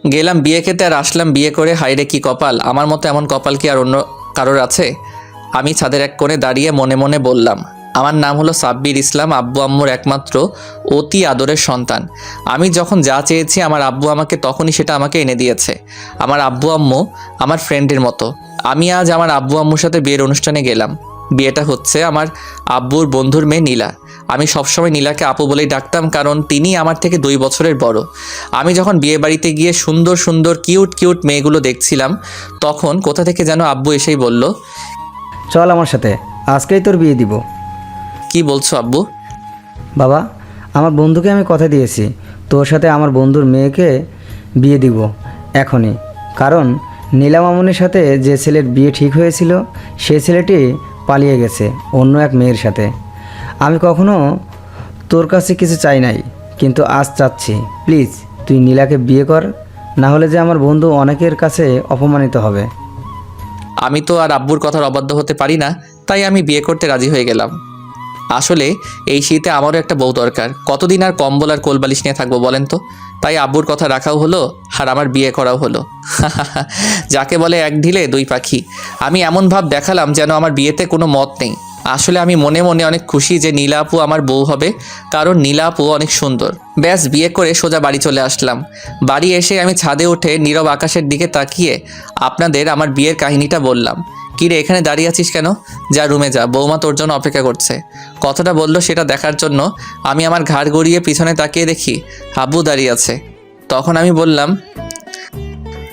গেলাম বিয়ে খেতে আর আসলাম বিয়ে করে। হায়রে কি কপাল! আমার মতো এমন কপাল কি আর অন্য কারোর আছে? আমি ছাদের এক কোণে দাঁড়িয়ে মনে মনে বললাম, আমার নাম হলো সাব্বির ইসলাম, আব্বু আম্মুর একমাত্র অতি আদরের সন্তান। আমি যখন যা চেয়েছি আমার আব্বু আমাকে তখনই সেটা আমাকে এনে দিয়েছে। আমার আব্বু আম্মু আমার ফ্রেন্ডের মতো। আমি আজ আমার আব্বু আম্মুর সাথে বিয়ের অনুষ্ঠানে গেলাম। বিয়েটা হচ্ছে আমার আব্বুর বন্ধুর মেয়ে নীলা। আমি সবসময় নীলাকে আপু বলেই ডাকতাম, কারণ তিনি আমার থেকে 2 বছরের বড়। আমি যখন বিয়ে বাড়িতে গিয়ে সুন্দর সুন্দর কিউট কিউট মেয়েগুলো দেখছিলাম, তখন কোথা থেকে যেন আব্বু এসেই বলল, চল আমার সাথে, আজকেই তোর বিয়ে দিব। কি বলছো আব্বু? বাবা, আমার বন্ধুকে আমি কথা দিয়েছি তোর সাথে আমার বন্ধুর মেয়েকে বিয়ে দিব এখনই। কারণ নীলা মামুনের সাথে যে ছেলের বিয়ে ঠিক হয়েছিল সে ছেলেটি পালিয়ে গেছে অন্য এক মেয়ের সাথে। আমি কখনো তোর কাছে কিছু চাই নাই, কিন্তু আজ চাচ্ছি, প্লিজ তুই নীলাকে বিয়ে কর, না হলে যে আমার বন্ধু অনেকের কাছে অপমানিত হবে। আমি তো আর আব্বুর কথার অবাধ্য হতে পারি না, তাই আমি বিয়ে করতে রাজি হয়ে গেলাম। আসলে এই শীতে আমারও একটা বউ দরকার। কতদিন আর কম্বল আর কোলবালিশ নিয়ে থাকবো বলেন তো? তাই আব্বুর কথা রাখাও হলো আর আমার বিয়ে করাও হলো। যাকে বলে এক ঢিলে 2 পাখি। আমি এমন ভাব দেখালাম যেন আমার বিয়েতে কোনো মত নেই। আসলে আমি মনে মনে অনেক খুশি যে নীলা আপু আমার বউ হবে, কারণ নীলা আপু অনেক সুন্দর। ব্যাস বিয়ে করে সোজা বাড়ি চলে আসলাম। বাড়ি এসে আমি ছাদে উঠে নীরব আকাশের দিকে তাকিয়ে আপনাদের আমার বিয়ের কাহিনীটা বললাম। কিরে, এখানে দাঁড়িয়ে আছিস কেন? যা রুমে যা, বৌমা তোর জন্য অপেক্ষা করছে। কথাটা বললো সেটা দেখার জন্য আমি আমার ঘাড় গড়িয়ে পিছনে তাকিয়ে দেখি আব্বু দাঁড়িয়ে আছে। তখন আমি বললাম,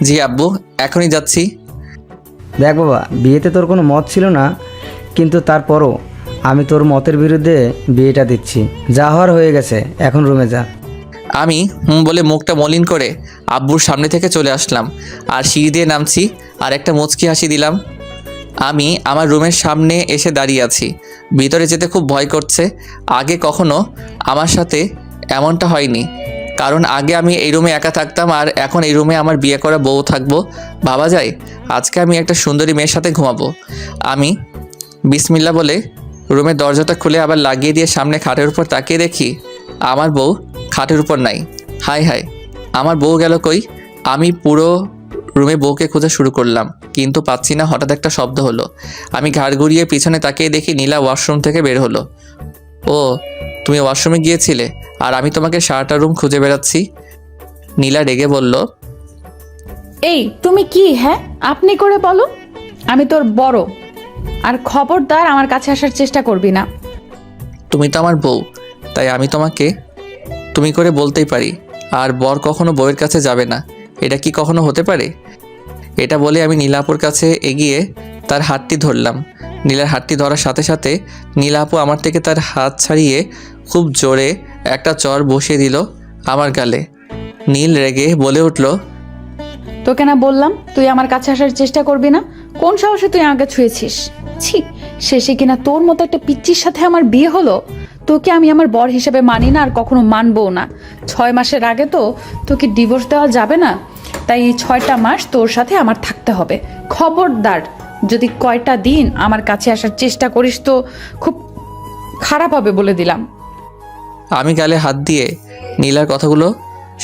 জি আব্বু, এখনই যাচ্ছি। দেখ বাবা, বিয়েতে তোর কোনো মত ছিল না, কিন্তু তারপরও আমি তোর মতের বিরুদ্ধে বিয়েটা দিচ্ছি। যা হওয়ার হয়ে গেছে, এখন রুমে যা। আমি বলে মুখটা মলিন করে আব্বুর সামনে থেকে চলে আসলাম আর সিঁড়ি দিয়ে নামছি আর একটা মুচকি হাসি দিলাম। আমি আমার রুমের সামনে এসে দাঁড়িয়ে আছি। ভিতরে যেতে খুব ভয় করছে। আগে কখনো আমার সাথে এমনটা হয়নি, কারণ আগে আমি এই রুমে একা থাকতাম আর এখন এই রুমে আমার বিয়ে করা বউ থাকবো। ভাবা যায় আজকে আমি একটা সুন্দরী মেয়ের সাথে ঘুমাবো। আমি বিসমিল্লা বলে রুমের দরজাটা খুলে আবার লাগিয়ে দিয়ে সামনে খাটের উপর তাকিয়ে দেখি আমার বউ খাটের উপর নাই। হাই হাই, আমার বউ গেল কই? আমি পুরো রুমে বউকে খোঁজা শুরু করলাম, কিন্তু পাচ্ছি না। হঠাৎ একটা শব্দ হলো। আমি ঘাড় ঘুরিয়ে পিছনে তাকিয়ে দেখি নীলা ওয়াশরুম থেকে বের হলো। ও, তুমি ওয়াশরুমে গিয়েছিলে আর আমি তোমাকে সারাটা রুম খুঁজে বেড়াচ্ছি। নীলা রেগে বলল, এই তুমি কি, হ্যাঁ আপনি করে বলো? আমি তোর বড়, আর খবরদার আমার কাছে আসার চেষ্টা করবি না। তুমি তো আমার বউ, তাই আমি তোমাকে তুমি করে বলতেই পারি। আর বর কখনো বউয়ের কাছে যাবে না, এটা কি কখনো হতে পারে? এটা বলে আমি নীলাপুর কাছে এগিয়ে তার হাতটি ধরলাম। নীলার হাতটি ধরার সাথে সাথে নীলাপু আমার থেকে তার হাত ছাড়িয়ে খুব জোরে একটা চর বসিয়ে দিল আমার গালে। নীল রেগে বলে উঠল, তোকে না বললাম তুই আমার কাছে আসার চেষ্টা করবি না? কোন সাহসে তুই আগে ছুঁয়েছিস? ছি, শেষে কিনা তোর মতো একটা পিচ্চির সাথে আমার বিয়ে হলো। তোকে আমি আমার বর হিসেবে মানি না আর কখনো মানবও না। 6 মাসের আগে তো তোকে ডিভোর্স দেওয়া যাবে না, তাই এই 6টা মাস তোর সাথে আমার থাকতে হবে। খবরদার যদি কয়টা দিন আমার কাছে আসার চেষ্টা করিস তো খুব খারাপ হবে বলে দিলাম। আমি গালে হাত দিয়ে নীলার কথাগুলো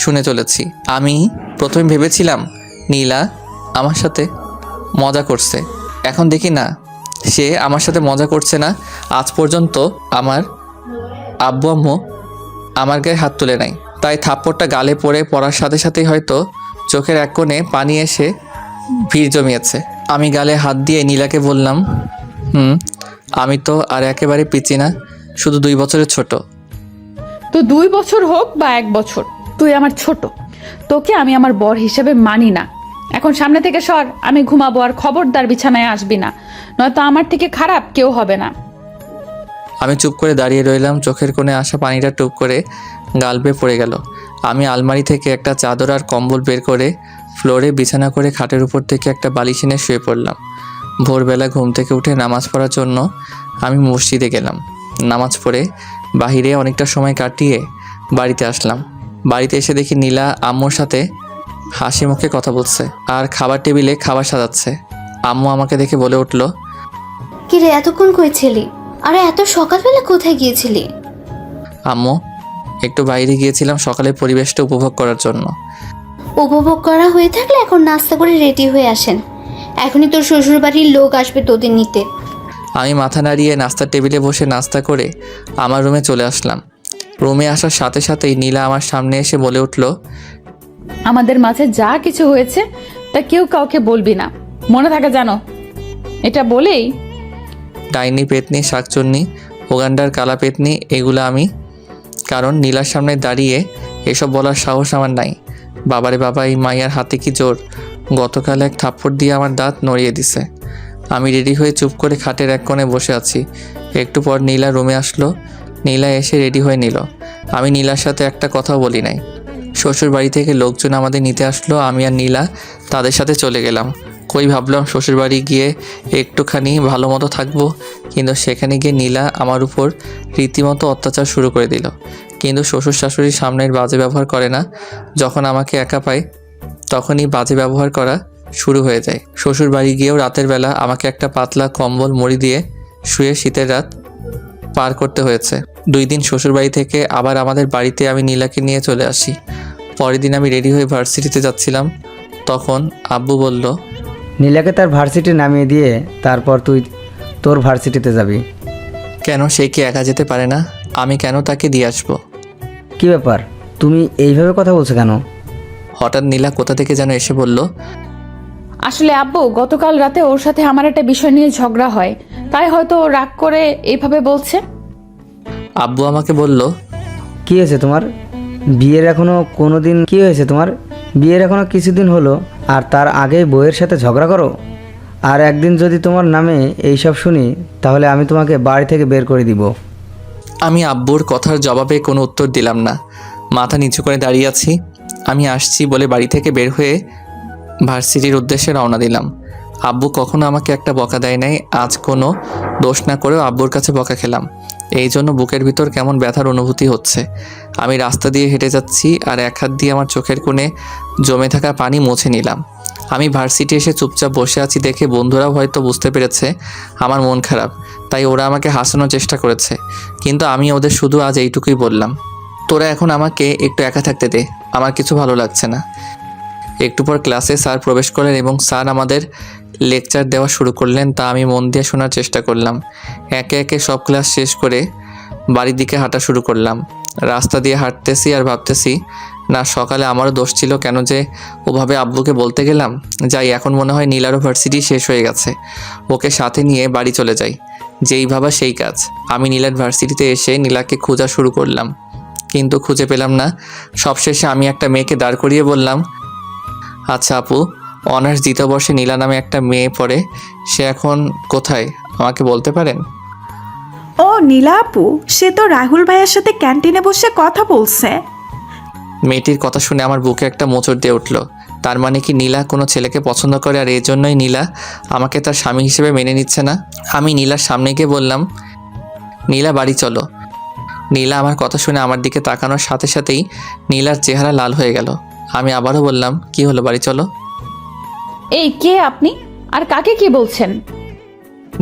শুনে চলেছি। আমি প্রথমে ভেবেছিলাম নীলা আমার সাথে মজা করছে, এখন দেখি না, সে আমার সাথে মজা করছে না। আজ পর্যন্ত আমার আব্বু আম্মু আমার গায়ে হাত তুলে নাই, তাই থাপ্পড়টা গালে পড়ার সাথে সাথেই হয়তো চোখের এক কোণে পানি এসে ভিড় জমিয়েছে। আমি গালে হাত দিয়ে নীলাকে বললাম, আমি তো আর একেবারে পিচি না, শুধু 2 বছরের ছোট। তো 2 বছর হোক বা 1 বছর, তুই আমার ছোট। তোকে আমি আমার বর হিসেবে মানি না। এখন সামনে থেকে সর, আমি ঘুমাবো। আর খবরদার বিছানায় আসবি না, নয়তো আমার থেকে খারাপ কেউ হবে না। আমি চুপ করে দাঁড়িয়ে রইলাম। চোখের কোণে আসা পানিটা টুপ করে গাল বেয়ে পড়ে গেল। আমি আলমারি থেকে একটা চাদর আর কম্বল বের করে ফ্লোরে বিছানা করে খাটের উপর থেকে একটা বালিশ এনে শুয়ে পড়লাম। ভোরবেলা ঘুম থেকে উঠে নামাজ পড়ার জন্য আমি মসজিদে গেলাম। নামাজ পড়ে বাহিরে অনেকটা সময় কাটিয়ে বাড়িতে আসলাম। বাড়িতে এসে দেখি নীলা আম্মুর সাথে হাসি মুখে কথা বলছে আর খাবার টেবিলে খাবার সাজাচ্ছে। আম্মু আমাকে দেখে বলে উঠল, কিরে এতক্ষণ কই ছিলি? আরে এত সকালবেলা কোথায় গিয়েছিলি? আম্মু, একটু বাইরে গিয়েছিলাম সকালের পরিবেশটা উপভোগ করার জন্য। উপভোগ করা হয়ে থাকলে এখন নাস্তা করে রেডি হয়ে আসেন। এখনই তোর শ্বশুর বাড়ির লোক আসবে তোদের নিতে। আমি মাথা নাড়িয়ে নাস্তার টেবিলে বসে নাস্তা করে আমার রুমে চলে আসলাম। রুমে আসার সাথে সাথেই নীলা আমার সামনে এসে বলে উঠল, আমাদের মাঝে যা কিছু হয়েছে তা কেউ কাউকে বলবি না, মনে থাকে জানো। এটা বলেই ডাইনি, পেতনি, শাকচুন্নি, ওগান্ডার কালা পেতনি এগুলো আমি। কারণ নীলার সামনে দাঁড়িয়ে এসব বলার সাহস আমার নাই। বাবারে বাবা, এই মাইয়ার হাতে কি জোর! গতকাল এক থাপ্পড় দিয়ে আমার দাঁত নড়িয়ে দিছে। আমি রেডি হয়ে চুপ করে খাটের এক কোণে বসে আছি। একটু পর নীলা রুমে আসলো। নীলা এসে রেডি হয়ে নিল। আমি নীলার সাথে একটা কথাও বলি নাই। শ্বশুর বাড়ি থেকে লোকজন আমাদের নিতে আসলো। আমি আর নীলা তাদের সাথে চলে গেলাম। কই ভাবলাম শ্বশুর বাড়ি গিয়ে একটুখানি ভালো মতো থাকবো, কিন্তু সেখানে গিয়ে নীলা আমার উপর রীতিমতো অত্যাচার শুরু করে দিল। কিন্তু শ্বশুর শাশুড়ির সামনের বাজে ব্যবহার করে না, যখন আমাকে একা পায় তখনই বাজে ব্যবহার করা শুরু হয়ে যায়। শ্বশুর বাড়ি গিয়েও রাতের বেলা আমাকে একটা পাতলা কম্বল মুড়ি দিয়ে শুয়ে শীতের রাত পার করতে হয়েছে। 2 দিন শ্বশুর বাড়ি থেকে আবার আমাদের বাড়িতে আমি নীলাকে নিয়ে চলে আসি। পরের দিন আমি রেডি হয়ে ভার্সিটিতে যাচ্ছিলাম, তখন আব্বু বলল, নীলাকে তার ভার্সিটি নামিয়ে দিয়ে তারপর তুই তোর ভার্সিটিতে যাবি। কেন, সে কি একা যেতে পারে না? আমি কেন তাকে দিয়ে আসবো? কি ব্যাপার, তুমি এইভাবে কথা বলছো কেন? হঠাৎ নীলা কোথা থেকে যেন এসে বলল, আসলে আব্বু, গতকাল রাতে ওর সাথে আমার একটা বিষয় নিয়ে ঝগড়া হয়, তাই হয়তো ও রাগ করে এইভাবে বলছে। আব্বু আমাকে বলল, কি হয়েছে তোমার? বিয়ের এখনো কিছুদিন হলো আর তার আগেই বউয়ের সাথে ঝগড়া করো? আর একদিন যদি তোমার নামে এইসব শুনি তাহলে আমি তোমাকে বাড়ি থেকে বের করে দিব। আমি আব্বুর কথার জবাবে কোনো উত্তর দিলাম না। মাথা নিচু করে দাঁড়িয়ে আছি। আমি আসছি বলে বাড়ি থেকে বের হয়ে ভার্সিটির উদ্দেশ্যে রওনা দিলাম। আব্বু কখনো আমাকে একটা বকা দেয় নাই। আজ কোনো দোষ না করেও আব্বুর কাছে বকা খেলাম। এই জন্য বুকের ভিতর কেমন ব্যথার অনুভূতি হচ্ছে। আমি রাস্তা দিয়ে হেঁটে যাচ্ছি আর এক হাত দিয়ে আমার চোখের কোণে জমে থাকা পানি মুছে নিলাম। আমি ভার্সিটি এসে চুপচাপ বসে আছি দেখে বন্ধুরাও হয়তো বুঝতে পেরেছে আমার মন খারাপ, তাই ওরা আমাকে হাসানোর চেষ্টা করেছে। কিন্তু আমি ওদের শুধু আজ এইটুকুই বললাম, তোরা এখন আমাকে একটু একা থাকতে দে, আমার কিছু ভালো লাগছে না। একটু পর ক্লাসে স্যার প্রবেশ করলেন এবং স্যার আমাদের লেকচার দেওয়া শুরু করলেন। তা আমি মন দিয়ে শোনার চেষ্টা করলাম। একে একে সব ক্লাস শেষ করে বাড়ির দিকে হাঁটা শুরু করলাম। রাস্তা দিয়ে হাঁটতেছি আর ভাবতেছি, না সকালে আমারও দোষ ছিল, কেন যে ওভাবে আব্বুকে বলতে গেলাম। যাই, এখন মনে হয় নীলারও ভার্সিটি শেষ হয়ে গেছে, ওকে সাথে নিয়ে বাড়ি চলে যাই। যেই ভাবা সেই কাজ। আমি নীলার ভার্সিটিতে এসে নীলাকে খোঁজা শুরু করলাম, কিন্তু খুঁজে পেলাম না। সবশেষে আমি একটা মেয়েকে দাঁড় করিয়ে বললাম, আচ্ছা আপু, অনার্স 2য় বর্ষে নীলা নামে একটা মেয়ে পড়ে, সে এখন কোথায় আমাকে বলতে পারেন? ও নীলা আপু, সে তো রাহুল ভাইয়ের সাথে ক্যান্টিনে বসে কথা বলছে। মেয়েটির কথা শুনে আমার বুকে একটা মোচড় দিয়ে উঠল। তার মানে কি নীলা কোনো ছেলেকে পছন্দ করে আর এই জন্যই নীলা আমাকে তার স্বামী হিসেবে মেনে নিচ্ছে না? আমি নীলার সামনে গিয়ে বললাম, নীলা বাড়ি চলো। নীলা আমার কথা শুনে আমার দিকে তাকানোর সাথে সাথেই নীলার চেহারা লাল হয়ে গেল। আমি আবারও বললাম, কি হলো, বাড়ি চলো। এই কে আপনি, আর কাকে কি বলছেন?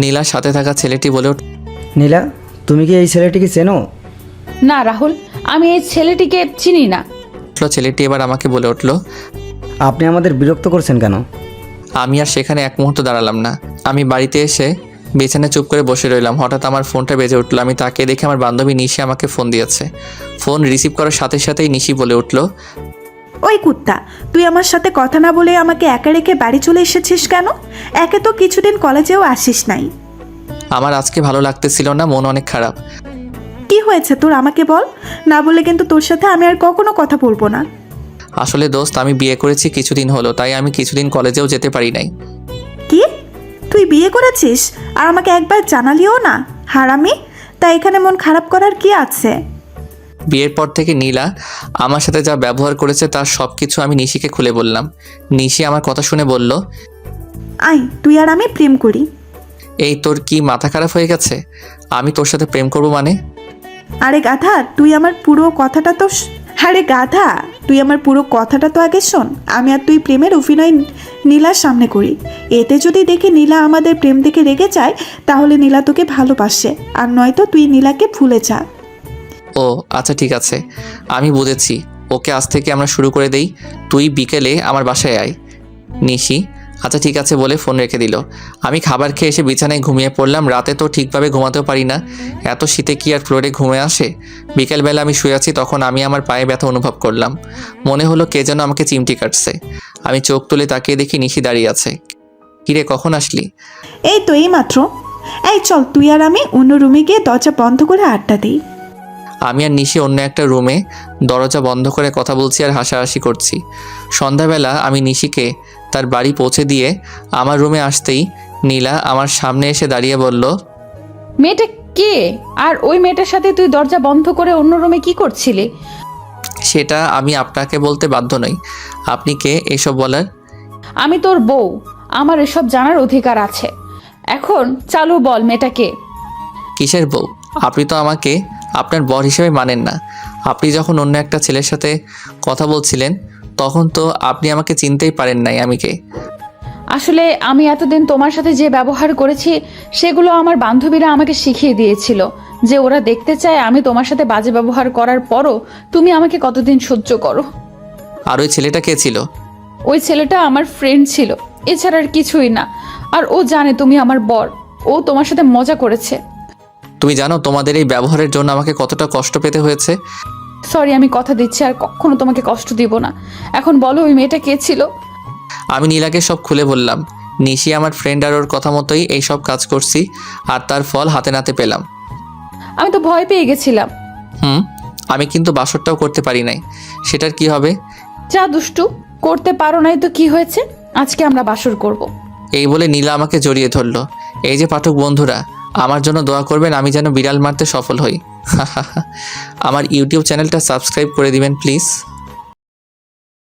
নীলার সাথে থাকা ছেলেটি বলে উঠল, নীলা, তুমি কি এই ছেলেটিকে চেনো? না রাহুল, আমি এই ছেলেটিকে চিনি না। ছেলেটি এবার আমাকে বলে উঠল, আপনি আমাদের বিরক্ত করছেন কেন? আমি আর সেখানে এক মুহূর্ত দাঁড়ালাম না। আমি বাড়িতে এসে বিছানায় চুপ করে বসে রইলাম। হঠাৎ আমার ফোনটা বেজে উঠলো। আমি তাকে দেখে আমার বান্ধবী নিশি আমাকে ফোন দিয়েছে। ফোন রিসিভ করার সাথে সাথেই নিশি বলে উঠল, ওই কুত্তা, তুই আমার সাথে কথা না বলে আমাকে একা রেখে বাড়ি চলে এসেছিস কেন? একে তো কিছুদিন কলেজেও আসিস নাই। আমার আজকে ভালো লাগতেছিল না, মন অনেক খারাপ। কি হয়েছে তোর, আমাকে বল। না বলে কিন্তু তোর সাথে আমি আর কখনো কথা বলবো না। আসলে দোস্ত, আমি বিয়ে করেছি কিছুদিন হলো, তাই আমি কিছুদিন কলেজেও যেতে পারি নাই। কি, তুই বিয়ে করেছিস আর আমাকে একবার জানালিও না? হারামি, তাই এখানে মন খারাপ করার কি আছে? বিয়ের পর থেকে নীলা আমার সাথে যা ব্যবহার করেছে তার সব কিছু আমি নিশিকে খুলে বললাম। নিশি আমার কথা শুনে বলল, আয়, তুই আর আমি প্রেম করি। এই তোর কি মাথা খারাপ হয়ে গেছে? আমি তোর সাথে প্রেম করব মানে? আরে গাধা, তুই আমার পুরো কথাটা তো আগে শোন। আমি আর তুই প্রেমের অভিনয় নীলার সামনে করি। এতে যদি দেখি নীলা আমাদের প্রেম দেখে রেগে যায়, তাহলে নীলা তোকে ভালোবাসে, আর নয়তো তুই নীলাকে ভুলে যা। ও আচ্ছা ঠিক আছে, আমি বুঝেছি। ওকে আজ থেকে আমরা শুরু করে দেই। তুই বিকেলে আমার বাসায় আয়। নিশি আচ্ছা ঠিক আছে বলে ফোন রেখে দিল। আমি খাবার খেয়ে এসে বিছানায় ঘুমিয়ে পড়লাম। রাতে তো ঠিকভাবে ঘুমাতেও পারি না, এত শীতে কি আর ফ্লোরে ঘুমে আসে। বিকেলবেলা আমি শুয়ে আছি, তখন আমি আমার পায়ে ব্যথা অনুভব করলাম। মনে হলো কে যেন আমাকে চিমটি কাটছে। আমি চোখ তুলে তাকিয়ে দেখি নিশি দাঁড়িয়ে আছে। কিরে কখন আসলি? এই তো এই মাত্র। এই চল তুই আর আমি অন্য রুমে গিয়ে দরজা বন্ধ করে আড্ডা দিই। আমি আর নিশি অন্য একটা রুমে দরজা বন্ধ করে কথা বলছি আর হাসাহাসি করছি। সন্ধ্যাবেলা আমি নিশিকে তার বাড়ি পৌঁছে দিয়ে আমার রুমে আসতেই নীলা আমার সামনে এসে দাঁড়িয়ে বলল, মেয়েটা কে? আর ওই মেয়েটার সাথে তুই দরজা বন্ধ করে অন্য রুমে কি করছিলি? সেটা আমি আপনাকে বলতে বাধ্য নই। আপনি কে এসব বলার? আমি তোর বউ, আমার এসব জানার অধিকার আছে। এখন চালু বল মেয়েটা কে? কিসের বউ? আপনি তো আমাকে আপনার বর হিসেবে মানেন না। আপনি যখন অন্য একটা ছেলের সাথে কথা বলছিলেন তখন তো আপনি আমাকে চিনতেই পারেন নাই আমি কে। আসলে আমি এতদিন তোমার সাথে যে ব্যবহার করেছি সেগুলো আমার বান্ধবীরা আমাকে শিখিয়ে দিয়েছিল, যে ওরা দেখতে চায় আমি তোমার সাথে বাজে ব্যবহার করার পরও তুমি আমাকে কতদিন সহ্য করো। আর ওই ছেলেটা কে ছিল? ওই ছেলেটা আমার ফ্রেন্ড ছিল, এছাড়া আর কিছুই না। আর ও জানে তুমি আমার বর, ও তোমার সাথে মজা করেছে। তুমি জানো তোমাদের এই ব্যবহারের জন্য আমাকে কতটা কষ্ট পেতে হয়েছে? সরি, আমি কথা দিচ্ছি আর কখনো তোমাকে কষ্ট দিব না। এখন বলো ওই মেয়েটা কে ছিল? আমি নীলাকে সব খুলে বললাম। নিশি আমার ফ্রেন্ড আর ওর কথা মতোই এই সব কাজ করছি আর তার ফল হাতে নাতে পেলাম। আমি তো ভয় পেয়ে গেছিলাম। আমি কিন্তু বাসরটাও করতে পারি নাই। সেটার কি হবে? যা দুষ্টু, করতে পারো নাই তো কি হয়েছে, আজকে আমরা বাসর করব। এই বলে নীলা আমাকে জড়িয়ে ধরলো। এই যে পাঠক বন্ধুরা, আমার জন্য দোয়া করবেন আমি যেন বিড়াল মারতে সফল হই। আমার ইউটিউব চ্যানেলটা সাবস্ক্রাইব করে দিবেন প্লিজ।